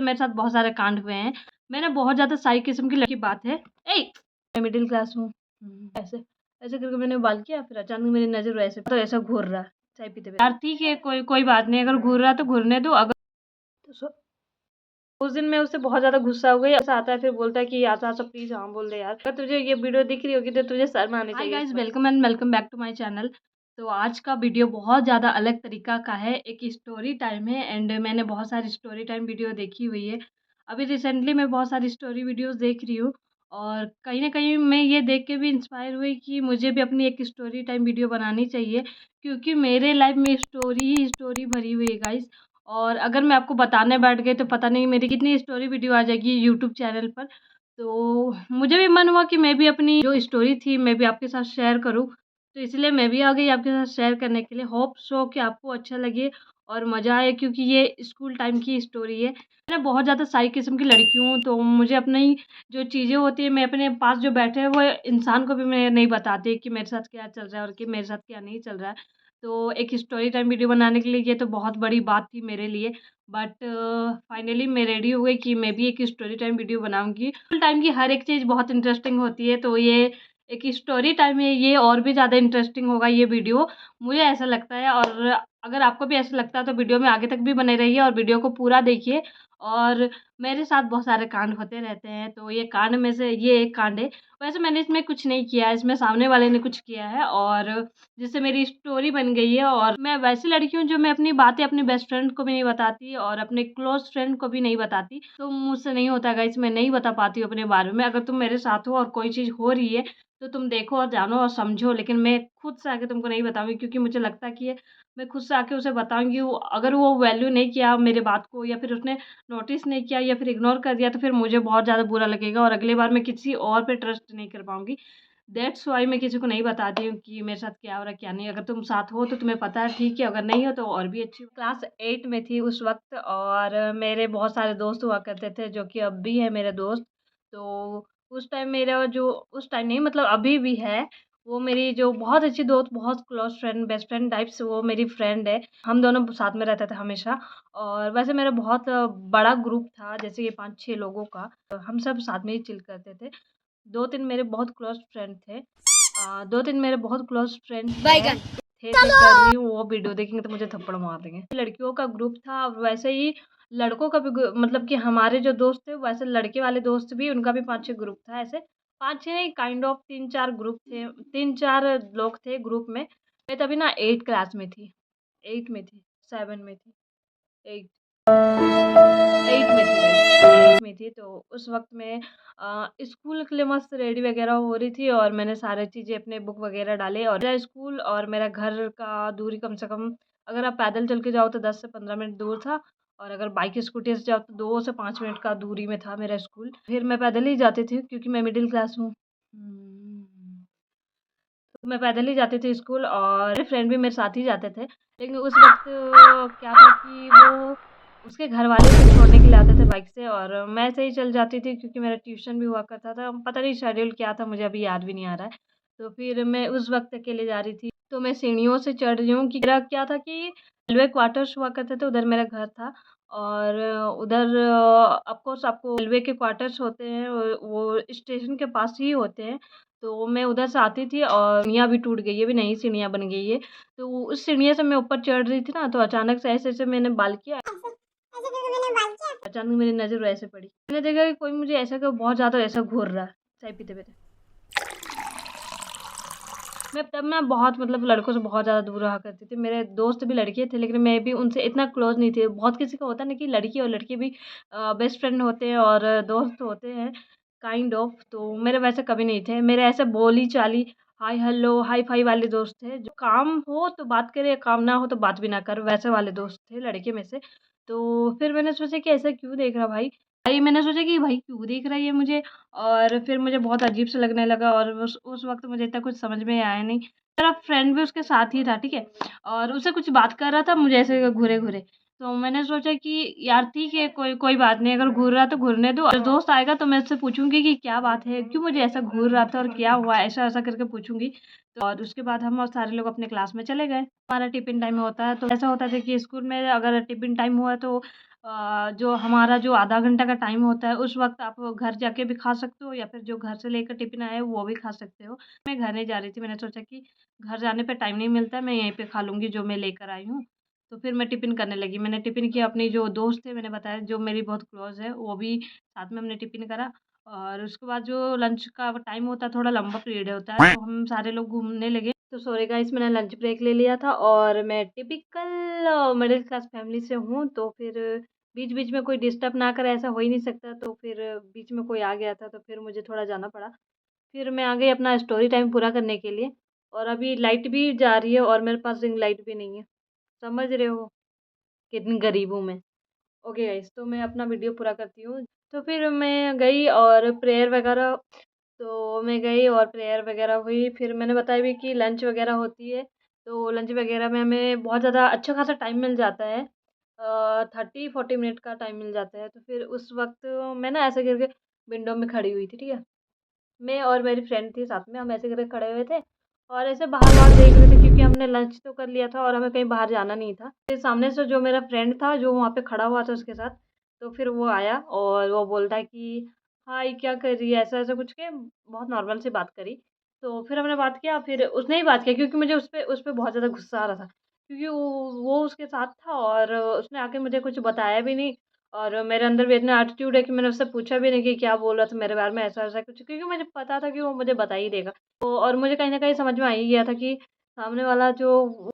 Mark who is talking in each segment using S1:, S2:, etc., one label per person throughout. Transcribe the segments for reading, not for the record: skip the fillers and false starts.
S1: मेरे साथ बहुत सारे कांड हुए हैं। मैंने बहुत ज़्यादा सारी किस्म की लड़की बात है। मैं मिडिल क्लास हूँ। ऐसे ऐसे करके मैंने बाल किया, फिर अचानक मेरी नज़र ऐसे तो ऐसा घूर रहा चाय पीते हुए। यार ठीक है, कोई कोई बात नहीं, अगर घूर रहा तो घूरने दो। अगर तो उस दिन मैं उससे बहुत ज़्यादा गुस्सा हो गई। ऐसा आता है फिर बोलता है कि आशा आशा प्लीज हाँ बोल दे यार। अगर तुझे ये वीडियो दिख रही होगी तो तुझे शर्म आनी चाहिए। Hi guys, welcome and welcome back to my channel. तो आज का वीडियो बहुत ज़्यादा अलग तरीका का है, एक स्टोरी टाइम है। एंड मैंने बहुत सारी स्टोरी टाइम वीडियो देखी हुई है। अभी रिसेंटली मैं बहुत सारी स्टोरी वीडियोज़ देख रही हूँ और कहीं ना कहीं मैं ये देख के भी इंस्पायर हुई कि मुझे भी अपनी एक स्टोरी टाइम वीडियो बनानी चाहिए, क्योंकि मेरे लाइफ में स्टोरी ही स्टोरी भरी हुई है गाइस। और अगर मैं आपको बताने बैठ गई तो पता नहीं मेरी कितनी स्टोरी वीडियो आ जाएगी यूट्यूब चैनल पर। तो मुझे भी मन हुआ कि मैं भी अपनी जो स्टोरी थी मैं भी आपके साथ शेयर करूं, तो इसलिए मैं भी आ गई आपके साथ शेयर करने के लिए। होप सो कि आपको अच्छा लगे और मज़ा आए, क्योंकि ये स्कूल टाइम की स्टोरी है। मैं बहुत ज़्यादा सारी किस्म की लड़की हूँ, तो मुझे अपनी जो चीज़ें होती है मैं अपने पास जो बैठे हैं वो इंसान को भी मैं नहीं बताती कि मेरे साथ क्या चल रहा है और कि मेरे साथ क्या नहीं चल रहा है। तो एक स्टोरी टाइम वीडियो बनाने के लिए ये तो बहुत बड़ी बात थी मेरे लिए। बट फाइनली मैं रेडी हो गई कि मैं भी एक स्टोरी टाइम वीडियो बनाऊंगी। स्कूल टाइम की हर एक चीज़ बहुत इंटरेस्टिंग होती है, तो ये एक स्टोरी टाइम है, ये और भी ज़्यादा इंटरेस्टिंग होगा ये वीडियो, मुझे ऐसा लगता है। और अगर आपको भी ऐसा लगता है तो वीडियो में आगे तक भी बने रहिए और वीडियो को पूरा देखिए। और मेरे साथ बहुत सारे कांड होते रहते हैं, तो ये कांड में से ये एक कांड है। वैसे मैंने इसमें कुछ नहीं किया है, इसमें सामने वाले ने कुछ किया है और जिससे मेरी स्टोरी बन गई है। और मैं वैसी लड़की हूँ जो मैं अपनी बातें अपने बेस्ट फ्रेंड को भी नहीं बताती और अपने क्लोज फ्रेंड को भी नहीं बताती। तो मुझसे नहीं होता गाइस, मैं नहीं बता पाती हूँ अपने बारे में। अगर तुम मेरे साथ हो और कोई चीज़ हो रही है तो तुम देखो और जानो और समझो, लेकिन मैं खुद से आके तुमको नहीं बताऊंगी, क्योंकि मुझे लगता है कि मैं खुद से आके उसे बताऊंगी, अगर वो वैल्यू नहीं किया मेरे बात को या फिर उसने नोटिस नहीं किया या फिर इग्नोर कर दिया तो फिर मुझे बहुत ज़्यादा बुरा लगेगा और अगली बार मैं किसी और पे ट्रस्ट नहीं कर पाऊंगी। दैट्स वाई मैं किसी को नहीं बताती हूँ कि मेरे साथ क्या हो रहा है क्या नहीं। अगर तुम साथ हो तो तुम्हें पता है, ठीक है, अगर नहीं हो तो और भी अच्छी। क्लास 8 में थी उस वक्त और मेरे बहुत सारे दोस्त हुआ करते थे जो कि अब भी है मेरे दोस्त। तो उस टाइम मेरा जो उस टाइम नहीं मतलब अभी भी है, वो मेरी जो बहुत अच्छी दोस्त, बहुत close friend, best friend types, वो मेरी फ्रेंड है। हम दोनों साथ में रहते थे हमेशा। और वैसे मेरा बहुत बड़ा ग्रुप था, जैसे कि 5-6 लोगों का। हम सब साथ में ही चिल करते थे। 2-3 मेरे बहुत क्लोज फ्रेंड थे। 2-3 मेरे बहुत क्लोज फ्रेंड थे कर रही हूँ, वो वीडियो देखेंगे तो मुझे थप्पड़ मार देंगे। लड़कियों का ग्रुप था, वैसे ही लड़कों का भी मतलब कि हमारे जो दोस्त थे वैसे लड़के वाले दोस्त भी, उनका भी 5-6 ग्रुप था। ऐसे 5-6 नहीं, काइंड ऑफ 3-4 ग्रुप थे, 3-4 लोग थे ग्रुप में। मैं तभी ना 8 क्लास में थी, 8 में थी, 7 में थी, 8 8 में थी गाइस, 8 में थी। तो उस वक़्त मैं स्कूल के लिए मस्त रेडी वगैरह हो रही थी और मैंने सारी चीज़ें अपने बुक वगैरह डाले। और मेरा स्कूल और मेरा घर का दूरी कम से कम, अगर आप पैदल चल के जाओ तो 10 से 15 मिनट दूर था और अगर बाइक स्कूटी से जाओ तो 2 से 5 मिनट का दूरी में था मेरा स्कूल। फिर मैं पैदल ही जाती थी क्योंकि मैं मिडिल क्लास हूँ। तो मैं पैदल ही जाती थी स्कूल और मेरे फ्रेंड भी मेरे साथ ही जाते थे। लेकिन उस वक़्त क्या था कि वो उसके घरवाले उसे छोड़ने के लिए आते थे बाइक से और मैं ऐसे ही चल जाती थी क्योंकि मेरा ट्यूशन भी हुआ करता था। पता नहीं शेड्यूल क्या था, मुझे अभी याद भी नहीं आ रहा है। तो फिर मैं उस वक़्त अकेले जा रही थी, तो मैं सीढ़ियों से चढ़ रही हूँ कि मेरा क्या था कि रेलवे क्वार्टर्स हुआ करते थे, उधर मेरा घर था। और उधर ऑफ़ कोर्स आपको रेलवे के क्वार्टर्स होते हैं, वो स्टेशन के पास ही होते हैं। तो मैं उधर से आती थी और सीढ़ियाँ भी टूट गई है, अभी नई सीढ़ियाँ बन गई है। तो उस सीढ़ियों से मैं ऊपर चढ़ रही थी ना, तो अचानक से ऐसे-ऐसे मैंने बाल किया, अचानक मेरी नज़र वैसे पड़ी। मैंने देखा कि कोई मुझे ऐसा कि बहुत ज़्यादा ऐसा घूर रहा है, चाय पीते-पीते। मैं बहुत मतलब लड़कों से बहुत ज़्यादा दूर रहा करती थी। मेरे दोस्त भी लड़के थे लेकिन मैं भी उनसे इतना क्लोज़ नहीं थी। बहुत किसी का होता है ना कि लड़की और लड़के भी बेस्ट फ्रेंड होते हैं और दोस्त होते हैं काइंड ऑफ, तो मेरे वैसे कभी नहीं थे। मेरे ऐसे बोली-चाली, हाय हेलो, हाय-फाय वाले दोस्त थे। जो काम हो तो बात करे, काम ना हो तो बात भी ना कर, वैसे वाले दोस्त थे लड़के में से। तो फिर मैंने सोचा कि ऐसा क्यों देख रहा भाई? मैंने सोचा कि भाई क्यों देख रहा है ये मुझे? और फिर मुझे बहुत अजीब सा लगने लगा और उस वक़्त मुझे इतना कुछ समझ में आया नहीं। मेरा फ्रेंड भी उसके साथ ही था, ठीक है? और उससे कुछ बात कर रहा था मुझे ऐसे घूरे-घूरे। तो मैंने सोचा कि यार ठीक है, कोई कोई बात नहीं, अगर घूर रहा है तो घूरने दो। और दोस्त आएगा तो मैं उससे पूछूँगी कि क्या बात है? क्यों मुझे ऐसा घूर रहा था और क्या हुआ? ऐसा-ऐसा करके पूछूँगी। और उसके बाद हम और सारे लोग अपने क्लास में चले गए। हमारा टिफ़िन टाइम होता है, तो ऐसा होता था कि स्कूल में अगर टिफ़िन टाइम हुआ तो जो हमारा जो आधा घंटा का टाइम होता है उस वक़्त आप घर जाके भी खा सकते हो या फिर जो घर से लेकर टिफ़िन आए हो वो भी खा सकते हो। मैं घर नहीं जा रही थी, मैंने सोचा कि घर जाने पे टाइम नहीं मिलता है, मैं यहीं पे खा लूँगी जो मैं लेकर आई हूँ। तो फिर मैं टिफ़िन करने लगी। मैंने टिफ़िन किया, अपनी जो दोस्त थे मैंने बताया जो मेरी बहुत क्लोज़ है, वो भी साथ में हमने टिफ़िन करा और उसके बाद जो लंच का टाइम होता है थोड़ा लंबा पीरियड होता है, तो हम सारे लोग घूमने लगे। तो सॉरी गाइस, मैंने लंच ब्रेक ले लिया था और मैं टिपिकल मिडिल क्लास फैमिली से हूँ, तो फिर बीच-बीच में कोई डिस्टर्ब ना करे ऐसा हो ही नहीं सकता, तो फिर बीच में कोई आ गया था तो फिर मुझे थोड़ा जाना पड़ा। फिर मैं आ गई अपना स्टोरी टाइम पूरा करने के लिए और अभी लाइट भी जा रही है और मेरे पास रिंग लाइट भी नहीं है। समझ रहे हो कितनी गरीब हूँ मैं। ओके गाइस, तो मैं अपना वीडियो पूरा करती हूँ। तो फिर मैं गई और प्रेयर वगैरह, तो मैं गई और प्रेयर वगैरह हुई। फिर मैंने बताया भी कि लंच वगैरह होती है, तो लंच वगैरह में हमें बहुत ज़्यादा अच्छा खासा टाइम मिल जाता है। 30-40 मिनट का टाइम मिल जाता है। तो फिर उस वक़्त मैं ना ऐसे करके विंडो में खड़ी हुई थी, ठीक है? मैं और मेरी फ्रेंड थी साथ में, हम ऐसे करके खड़े हुए थे और ऐसे बाहर-वाहर देख रहे थे क्योंकि हमने लंच तो कर लिया था और हमें कहीं बाहर जाना नहीं था। फिर सामने से जो मेरा फ्रेंड था, जो वहाँ पे खड़ा हुआ था उसके साथ, तो फिर वो आया और वो बोलता है कि, "हाय, क्या कर रही है?" ऐसा-ऐसा कुछ के बहुत नॉर्मल सी बात करी। तो फिर हमने बात किया, फिर उसने ही बात किया क्योंकि मुझे उस पे बहुत ज़्यादा गुस्सा आ रहा था। क्योंकि वो उसके साथ था और उसने आके मुझे कुछ बताया भी नहीं और मेरे अंदर भी इतना एटीट्यूड है कि मैंने उससे पूछा भी नहीं कि क्या बोल रहा था मेरे बारे में ऐसा-ऐसा कुछ, क्योंकि मुझे पता था कि वो मुझे बता ही देगा। तो और मुझे कहीं न कहीं समझ में आ ही गया था कि सामने वाला जो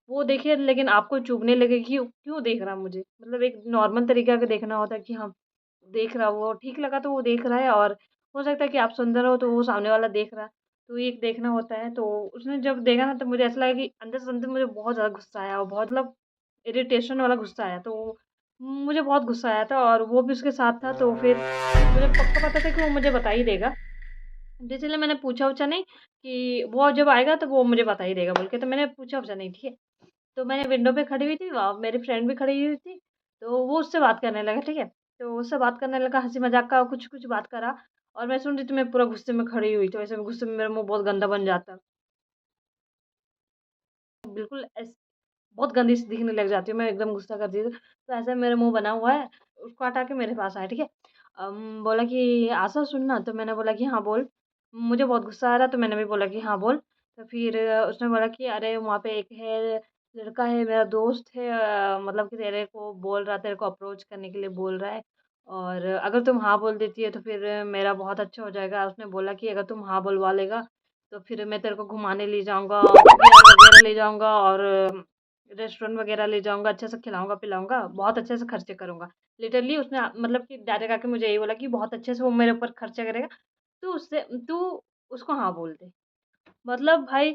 S1: वो देखे लेकिन आपको चुभने लगे कि क्यों देख रहा मुझे? मतलब एक नॉर्मल तरीका का देखना होता है कि हाँ, देख रहा वो ठीक लगा तो वो देख रहा है और हो सकता है कि आप सुंदर हो तो वो सामने वाला देख रहा है। तो ये एक देखना होता है। तो उसने जब देखा ना तो मुझे ऐसा लगा कि अंदर से अंदर मुझे बहुत ज़्यादा गुस्सा आया और बहुत मतलब इरिटेशन वाला गुस्सा आया। तो मुझे बहुत गुस्सा आया था और वो भी उसके साथ था, तो फिर मुझे पक्का पता था कि वो मुझे बता ही देगा। तो इसलिए मैंने पूछा-वूछा नहीं कि वो जब आएगा तो वो मुझे बता ही देगा बोल के, तो मैंने पूछा-वूछा नहीं, ठीक है। तो मैं विंडो पे खड़ी हुई थी, मेरी फ्रेंड भी खड़ी हुई थी, तो वो उससे बात करने लगा, ठीक है। तो उससे बात करने लगा, हँसी-मज़ाक का कुछ-कुछ बात करा और मैं सुन रही थी, मैं पूरा गुस्से में खड़ी हुई, तो ऐसे में गुस्से में मेरा मुँह बहुत गंदा बन जाता। बिल्कुल बहुत गंदी सी दिखने लग जाती हूँ, मैं एकदम गुस्सा करती हूँ, तो ऐसा मेरा मुँह बना हुआ है, उसको हटा के मेरे पास आया, ठीक है। बोला कि आशा सुन ना, तो मैंने बोला कि हाँ, बोल। मुझे बहुत गुस्सा आ रहा, तो मैंने भी बोला कि हाँ, बोल। तो फिर उसने बोला कि अरे वहाँ पे एक है, लड़का है, मेरा दोस्त है, मतलब कि तेरे को बोल रहा है, तेरे को अप्रोच करने के लिए बोल रहा है और अगर तुम हाँ बोल देती है, तो फिर मेरा बहुत अच्छा हो जाएगा। उसने बोला कि अगर तुम हाँ बुलवा लेगा, तो फिर मैं तेरे को घुमाने ले जाऊँगा, पीआर वगैरह ले जाऊँगा और रेस्टोरेंट वगैरह ले जाऊँगा, अच्छे से खिलाऊँगा-पिलाऊँगा, बहुत अच्छे से खर्चे करूँगा। लिटरली उसने मतलब कि डायरेक्ट आके मुझे यही बोला कि बहुत अच्छे से वो मेरे ऊपर खर्चा करेगा, तू उसको हाँ बोल दे। मतलब भाई,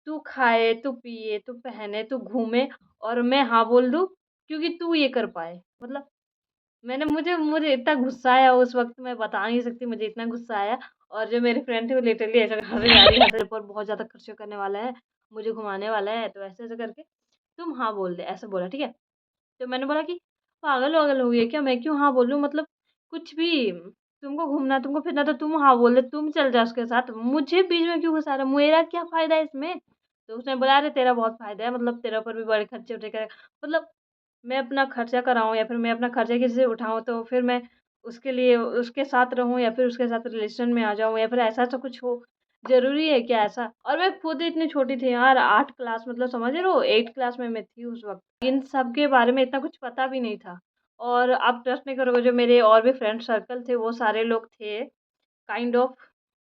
S1: तू खाए, तू पिए, तू पहने, तू घूमे और मैं हाँ बोल दूँ क्योंकि तू ये कर पाए। मतलब मुझे मुझे इतना गुस्सा आया उस वक़्त, मैं बता नहीं सकती, मुझे इतना गुस्सा आया और जो मेरी फ्रेंड थी वो लिटरली ऐसा हँसी जा रही है, तेरे ऊपर बहुत ज़्यादा खर्चा करने वाला है, मुझे घुमाने वाला है, तो ऐसे-ऐसे करके तुम हाँ बोल दे, ऐसा बोला, ठीक है। तो मैंने बोला कि पागल-वागल हो गई है क्या? मैं क्यों हाँ बोलूँ? मतलब कुछ भी, तुमको घूमना है, तुमको फिरना है तो तुम हाँ बोल दे, तुम चल जा उसके साथ, मुझे बीच में क्यों घुसा रहा है? मेरा क्या फ़ायदा है इसमें? तो उसने बोला, "अरे! तेरा बहुत फ़ायदा है, मतलब तेरे ऊपर भी बड़े खर्चे-वर्चे करेगा।" मतलब मैं अपना खर्चा कराऊँ या फिर मैं अपना खर्चा किसी से उठाऊँ, तो फिर मैं उसके लिए उसके साथ रहूँ या फिर उसके साथ रिलेशन में आ जाऊँ या फिर ऐसा-ऐसा कुछ हो, ज़रूरी है क्या ऐसा? और मैं खुद इतनी छोटी थी यार, 8 क्लास, मतलब समझ रहे हो? 8th क्लास में मैं थी उस वक़्त। इन सब के बारे में इतना कुछ पता भी नहीं था और आप ट्रस्ट नहीं करोगे, जो मेरे और भी फ्रेंड सर्कल थे, वो सारे लोग थे काइंड ऑफ,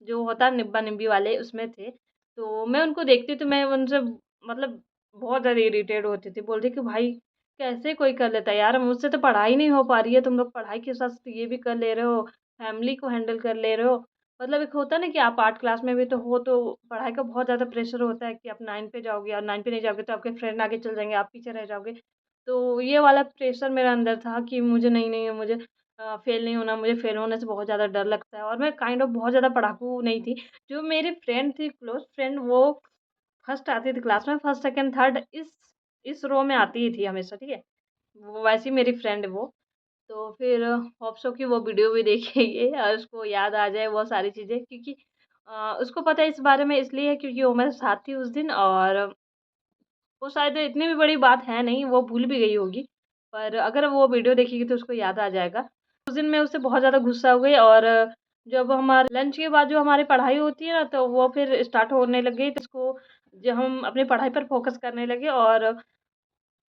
S1: जो होता है निब्बा-निब्बी वाले, उसमें थे। तो मैं उनको देखती तो मैं उनसे मतलब बहुत ज़्यादा इरिटेट होती थी। बोलती कि भाई कैसे कोई कर लेता है यार, मुझसे तो पढ़ाई नहीं हो पा रही है, तुम लोग पढ़ाई के साथ ये भी कर ले रहे हो, फैमिली को हैंडल कर ले रहे हो। मतलब एक होता है ना कि आप 8 क्लास में भी तो हो, तो पढ़ाई का बहुत ज़्यादा प्रेशर होता है कि आप 9 पे जाओगे और 9 पे नहीं जाओगे तो आपके फ्रेंड आगे चल जाएँगे, आप पीछे रह जाओगे। तो ये वाला प्रेशर मेरे अंदर था कि मुझे नहीं, मुझे फ़ेल नहीं होना, मुझे फ़ेल होने से बहुत ज़्यादा डर लगता है और मैं काइंड ऑफ़ बहुत ज़्यादा पढ़ाकू नहीं थी। जो मेरी फ्रेंड थी, क्लोज़ फ्रेंड, वो फर्स्ट आती थी क्लास में, फर्स्ट, सेकंड, थर्ड इस रो में आती ही थी हमेशा, ठीक है? वो वैसी मेरी फ्रेंड है वो। तो फिर होप सो कि वो वीडियो भी देखेगी और उसको याद आ जाए वो सारी चीज़ें, क्योंकि उसको पता है इस बारे में इसलिए है क्योंकि वो मेरे साथ थी उस दिन और वो शायद इतनी भी बड़ी बात है नहीं, वो भूल भी गई होगी। पर अगर वो वीडियो देखेगी तो उसको याद आ जाएगा। उस दिन मैं उससे बहुत ज़्यादा गुस्सा हो गई और जब हमारे लंच के बाद जो हमारी पढ़ाई होती है ना, तो वो फिर स्टार्ट होने लग गई, तो उसको जो हम अपनी पढ़ाई पर फ़ोकस करने लगे और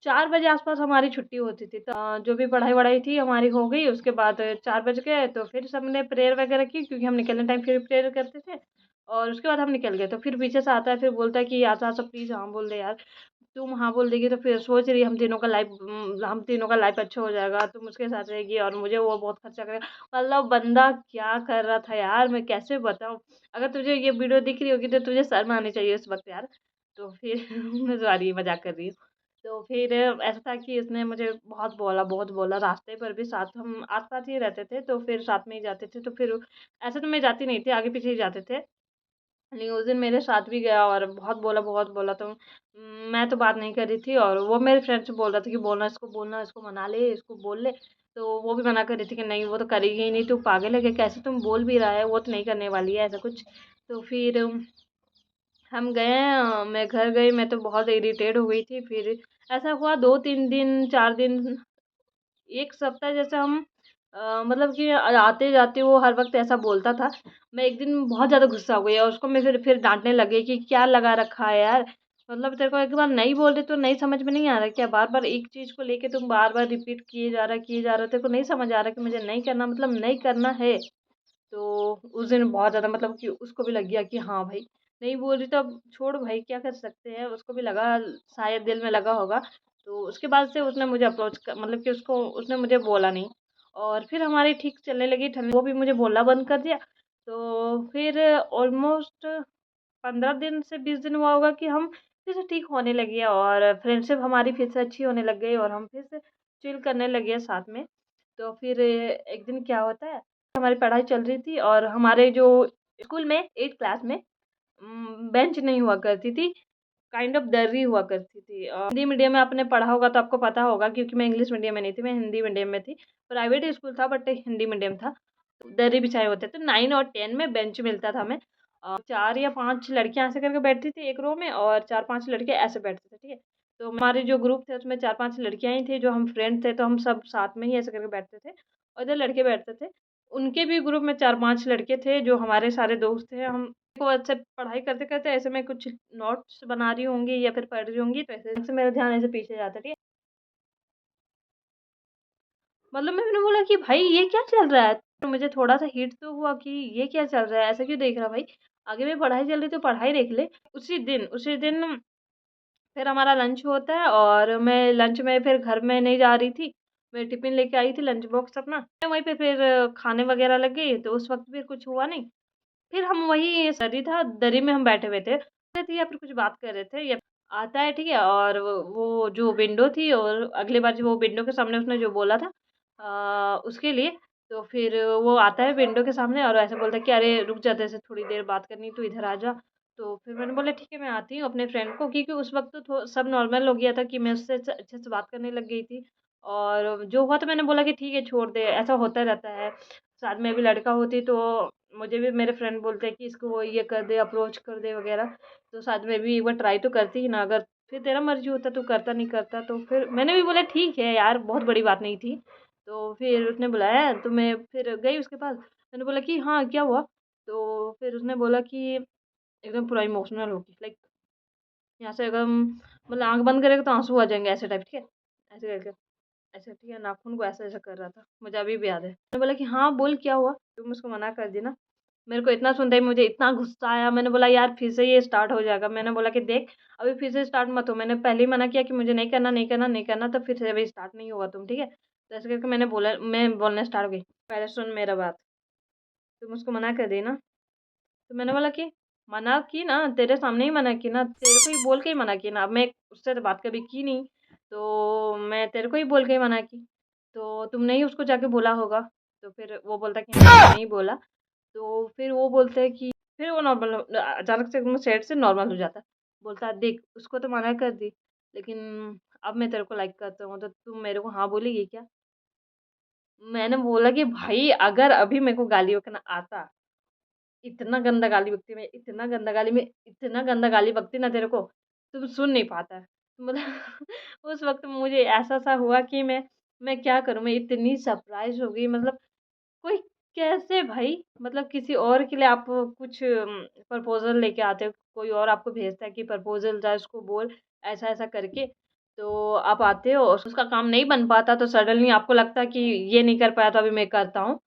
S1: 4 बजे आस-पास हमारी छुट्टी होती थी। तो जो भी पढ़ाई-वढ़ाई थी हमारी हो गई, उसके बाद 4 बज गए तो फिर सबने प्रेयर वगैरह की, क्योंकि हम निकलने टाइम फिर प्रेयर करते थे और उसके बाद हम निकल गए। तो फिर पीछे से आता है, फिर बोलता है कि आजा-आजा प्लीज़ हाँ बोल दे यार। तुम हाँ बोल देगी तो फिर सोच रही है हम तीनों का लाइफ अच्छा हो जाएगा, तुम उसके साथ रहेगी और मुझे वो बहुत खर्चा करेगा। मतलब बंदा क्या कर रहा था यार, मैं कैसे बताऊँ? अगर तुझे ये वीडियो दिख रही होगी तो तुझे शर्म आनी चाहिए उस वक़्त यार। तो फिर मैं सॉरी मज़ाक कर रही हूँ। तो फिर ऐसा था कि उसने मुझे बहुत बोला, रास्ते पर भी साथ हम आस-पास ही रहते थे, तो फिर साथ में ही जाते थे। तो फिर ऐसे तो मैं जाती नहीं थी, आगे-पीछे ही जाते थे। नहीं, उस दिन मेरे साथ भी गया और बहुत बोला तो मैं तो बात नहीं कर रही थी और वो मेरे फ्रेंड से बोल रहा था कि बोलना, इसको मना ले, इसको बोल ले। तो वो भी मना कर रही थी कि नहीं वो तो करेगी ही नहीं, तू पागल है क्या? कैसे तुम बोल भी रहा है, वो तो नहीं करने वाली है ऐसा कुछ। तो फिर हम गए मैं घर गई, मैं तो बहुत इरिटेट हो गई थी। फिर ऐसा हुआ 2-3 दिन, 4 दिन, 1 सप्ताह जैसे हम मतलब कि आते-जाते वो हर वक़्त ऐसा बोलता था। मैं एक दिन बहुत ज़्यादा गुस्सा हो गई और उसको मैं फिर डाँटने लगी कि क्या लगा रखा है यार? मतलब तेरे को एक बार नहीं बोल रही तो नहीं समझ में नहीं आ रहा क्या? बार-बार एक चीज़ को लेके तुम बार-बार रिपीट किए जा रहे हो। तेरे को नहीं समझ आ रहा कि मुझे नहीं करना मतलब नहीं करना है। तो उस दिन बहुत ज़्यादा मतलब कि उसको भी लग गया कि हाँ भाई, नहीं बोल रही तो अब छोड़ भाई क्या कर सकते हैं। उसको भी लगा शायद दिल में लगा होगा। तो उसके बाद से उसने मुझे अप्रोच क मतलब कि उसने मुझे बोला नहीं और फिर हमारी ठीक चलने लगी ठंड वो भी मुझे बोलना बंद कर दिया। तो फिर ऑलमोस्ट 15 दिन से 20 दिन हुआ होगा कि हम फिर से ठीक होने लगे और फ्रेंडशिप हमारी फिर से अच्छी होने लग गई और हम फिर से चिल करने लगे साथ में। तो फिर एक दिन क्या होता है, हमारी पढ़ाई चल रही थी और हमारे जो स्कूल में 8th क्लास में बेंच नहीं हुआ करती थी, काइंड ऑफ दर्री हुआ करती थी। हिंदी मीडियम में आपने पढ़ा होगा तो आपको पता होगा क्योंकि मैं इंग्लिश मीडियम में नहीं थी, मैं हिंदी मीडियम में थी। प्राइवेट स्कूल था बट हिंदी मीडियम था। दर्री बिछाए होते थे। 9 और 10 में बेंच मिलता था हमें। 4 या 5 लड़कियाँ ऐसे करके बैठती थी एक रो में और 4-5 लड़के ऐसे बैठते थे, ठीक है? तो हमारे जो ग्रुप थे उसमें 4-5 लड़कियाँ ही थी जो हम फ्रेंड थे, तो हम सब साथ में ही ऐसे करके बैठते थे और इधर लड़के बैठते थे। उनके भी ग्रुप में 4-5 लड़के थे जो हमारे सारे दोस्त थे। हम को ऐसे पढ़ाई करते-करते ऐसे में कुछ नोट्स बना रही होंगी या फिर पढ़ रही होंगी, तो ऐसे से मेरा ध्यान ऐसे पीछे जाता, ठीक है? मतलब मैंने बोला कि भाई ये क्या चल रहा है? तो मुझे थोड़ा-सा हिट तो हुआ कि ये क्या चल रहा है? ऐसा क्यों देख रहा भाई? आगे में पढ़ाई चल रही है तो पढ़ाई देख ले। उसी दिन फिर हमारा लंच होता है और मैं लंच में फिर घर में नहीं जा रही थी। मैं टिफ़िन लेके आई थी लंच बॉक्स अपना। मैं वहीं पे फिर खाने वगैरह लग गई, तो उस वक़्त फिर कुछ हुआ नहीं। फिर हम वही दरी था, दरी में हम बैठे हुए थे। थे या फिर कुछ बात कर रहे थे या आता है, ठीक है? और वो जो विंडो थी और अगली बार जो वो विंडो के सामने उसने जो बोला था उसके लिए, तो फिर वो आता है विंडो के सामने और ऐसे बोलता है कि अरे रुक जा, तेरे से थोड़ी देर बात करनी है, तू इधर आ जा। तो फिर मैंने बोला ठीक है मैं आती हूँ अपने फ्रेंड को, क्योंकि उस वक़्त तो सब नॉर्मल हो गया था कि मैं उससे अच्छे से बात करने लग गई थी। और जो हुआ तो मैंने बोला कि ठीक है छोड़ दे, ऐसा होता रहता है। साथ में भी लड़का होती तो मुझे भी मेरे फ्रेंड बोलते हैं कि इसको वो ये कर दे, अप्रोच कर दे वगैरह। तो साथ में भी एक बार ट्राई तो करती ही ना, अगर फिर तेरा मर्ज़ी होता तू करता नहीं करता, तो फिर मैंने भी बोला ठीक है यार, बहुत बड़ी बात नहीं थी। तो फिर उसने बुलाया तो मैं फिर गई उसके पास। मैंने बोला कि हाँ, क्या हुआ? तो फिर उसने बोला कि एकदम पूरा इमोशनल हो गई, लाइक यहाँ से एकदम मतलब आँख बंद करेगा तो आँसू आ जाएँगे ऐसे टाइप, ठीक है? ऐसे करके ऐसे, ठीक है, नाखून को ऐसा-ऐसा कर रहा था। मुझे अभी भी याद है। मैंने बोला कि हाँ, बोल क्या हुआ? तुम उसको मना कर दी ना। मेरे को इतना सुनते ही मुझे इतना गुस्सा आया, मैंने बोला यार फिर से ये स्टार्ट हो जाएगा। मैंने बोला कि देख अभी फिर से स्टार्ट मत हो। मैंने पहले ही मना किया कि मुझे नहीं करना, नहीं करना, नहीं करना, तो फिर से अभी स्टार्ट नहीं होगा तुम, ठीक है? तो ऐसे करके मैं बोलना स्टार्ट हो गई। पहले सुन मेरा बात, तुम उसको मना कर दी ना। तो मैंने बोला कि मना की ना, तेरे सामने ही मना की ना, तेरे को ही बोल के ही मना की ना। अब मैं उससे तो बात कभी की नहीं, तो मैं तेरे को ही बोल के ही मना की। तो तुमने ही उसको जाके बोला होगा। तो फिर वो बोलता है कि मैंने नहीं बोला। तो फिर वो बोलता है कि फिर वो नॉर्मल अचानक से एकदम सैड से नॉर्मल हो जाता है। बोलता है देख उसको तो मना कर दी, लेकिन अब मैं तेरे को लाइक करता हूँ, तो तुम मेरे को हाँ बोलेगी क्या? मैंने बोला कि भाई अगर अभी मेरे को गाली बकना आता, इतना गंदा गाली बकती मैं, इतना गंदा गाली मैं इतना गंदा गाली बकती ना तेरे को, तू सुन नहीं पाता है। मतलब उस वक़्त मुझे ऐसा-सा हुआ कि मैं क्या करूँ? मैं इतनी सरप्राइज़ हो गई, मतलब कोई कैसे भाई? मतलब किसी और के लिए आप कुछ प्रपोज़ल लेके आते हो, कोई और आपको भेजता है कि प्रपोज़ल जा इसको बोल, ऐसा-ऐसा करके, तो आप आते हो और उसका काम नहीं बन पाता तो सडनली आपको लगता है कि ये नहीं कर पाया तो अभी मैं करता हूँ।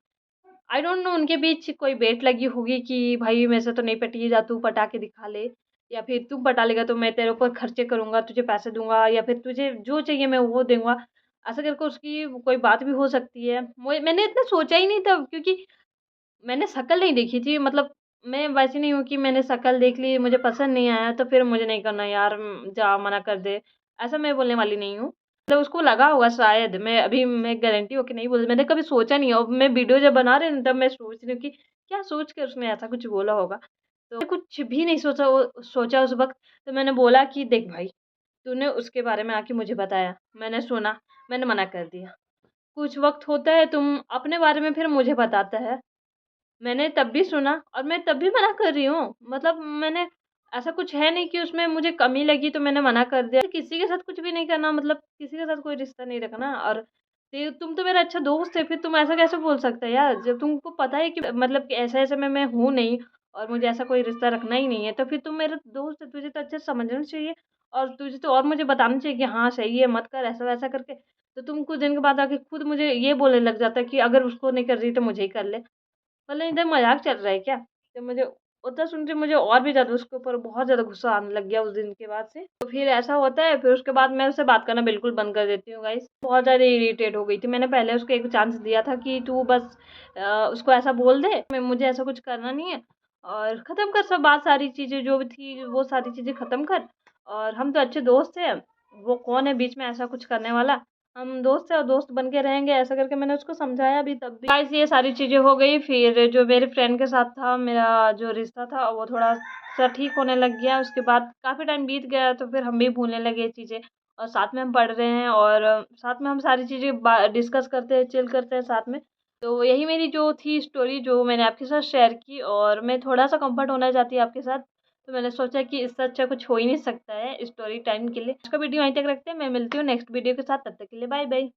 S1: आई डोंट नो उनके बीच कोई बेट लगी होगी कि भाई मेरे से तो नहीं पटी, जा तू पटा के दिखा ले, या फिर तू पटा लेगा तो मैं तेरे ऊपर खर्चे करूँगा, तुझे पैसे दूँगा या फिर तुझे जो चाहिए मैं वो दूँगा। ऐसा करके उसकी कोई बात भी हो सकती है। मैंने इतना सोचा ही नहीं था, क्योंकि मैंने शक्ल नहीं देखी थी, मतलब मैं वैसी नहीं हूँ कि मैंने शक्ल देख ली, मुझे पसंद नहीं आया तो फिर मुझे नहीं करना यार, जा मना कर दे, ऐसा मैं बोलने वाली नहीं हूँ। मतलब उसको लगा होगा शायद, मैं गारंटी होके नहीं बोल, मैंने कभी सोचा नहीं, और मैं वीडियो जब बना रही हूँ तब मैं सोच रही हूँ कि क्या सोच के उसने ऐसा कुछ बोला होगा। तो मैंने कुछ भी नहीं सोचा उस वक़्त। तो मैंने बोला कि देख भाई, तूने उसके बारे में आके मुझे बताया, मैंने सुना, मैंने मना कर दिया। कुछ वक़्त होता है तुम अपने बारे में फिर मुझे बताता है। मैंने तब भी सुना और मैं तब भी मना कर रही हूँ। मतलब मैंने ऐसा कुछ है नहीं कि उसमें मुझे कमी लगी तो मैंने मना कर दिया। किसी के साथ कुछ भी नहीं करना, मतलब किसी के साथ कोई रिश्ता नहीं रखना, और तुम तो मेरा अच्छा दोस्त है, फिर तुम ऐसा कैसे बोल सकते हो यार? जब तुमको पता है कि मतलब कि ऐसे-ऐसे में मैं हूँ नहीं और मुझे ऐसा कोई रिश्ता रखना ही नहीं है, तो फिर तुम मेरा दोस्त है, तुझे तो अच्छे से समझना चाहिए और तुझे तो और मुझे बताना चाहिए कि हाँ, सही है, मत कर ऐसा-वैसा करके। तो तुम कुछ दिन के बाद आके खुद मुझे ये बोलने लग जाता है कि अगर उसको नहीं कर रही तो मुझे ही कर ले। मतलब इधर मज़ाक चल रहा है क्या? तो मुझे उतना सुन के मुझे और भी ज़्यादा उसके ऊपर बहुत ज़्यादा गुस्सा आने लग गया उस दिन के बाद से। तो फिर ऐसा होता है, फिर उसके बाद मैं उससे बात करना बिल्कुल बंद कर देती हूँ गाइस। बहुत ज़्यादा इरिटेट हो गई थी। मैंने पहले उसको एक चांस दिया था कि तू बस उसको ऐसा बोल दे, मैं मुझे ऐसा कुछ करना नहीं है और ख़त्म कर सब बात, सारी चीज़ें जो भी थी वो सारी चीज़ें ख़त्म कर, और हम तो अच्छे दोस्त हैं, वो कौन है बीच में ऐसा कुछ करने वाला? हम दोस्त हैं और दोस्त बन के रहेंगे, ऐसा करके मैंने उसको समझाया भी तब भी। गाइस ये सारी चीज़ें हो गई, फिर जो मेरे फ्रेंड के साथ था मेरा जो रिश्ता था वो थोड़ा-सा ठीक होने लग गया। उसके बाद काफ़ी टाइम बीत गया तो फिर हम भी भूलने लगे ये चीज़ें, और साथ में हम पढ़ रहे हैं और साथ में हम सारी चीज़ें डिस्कस करते हैं, चिल करते हैं साथ में। तो यही मेरी जो थी स्टोरी जो मैंने आपके साथ शेयर की, और मैं थोड़ा-सा कम्फर्ट होना चाहती आपके साथ। तो मैंने सोचा कि इससे अच्छा कुछ हो ही नहीं सकता है स्टोरी टाइम के लिए। आज का वीडियो यहीं तक रखते हैं, मैं मिलती हूँ नेक्स्ट वीडियो के साथ, तब तक के लिए बाय बाय।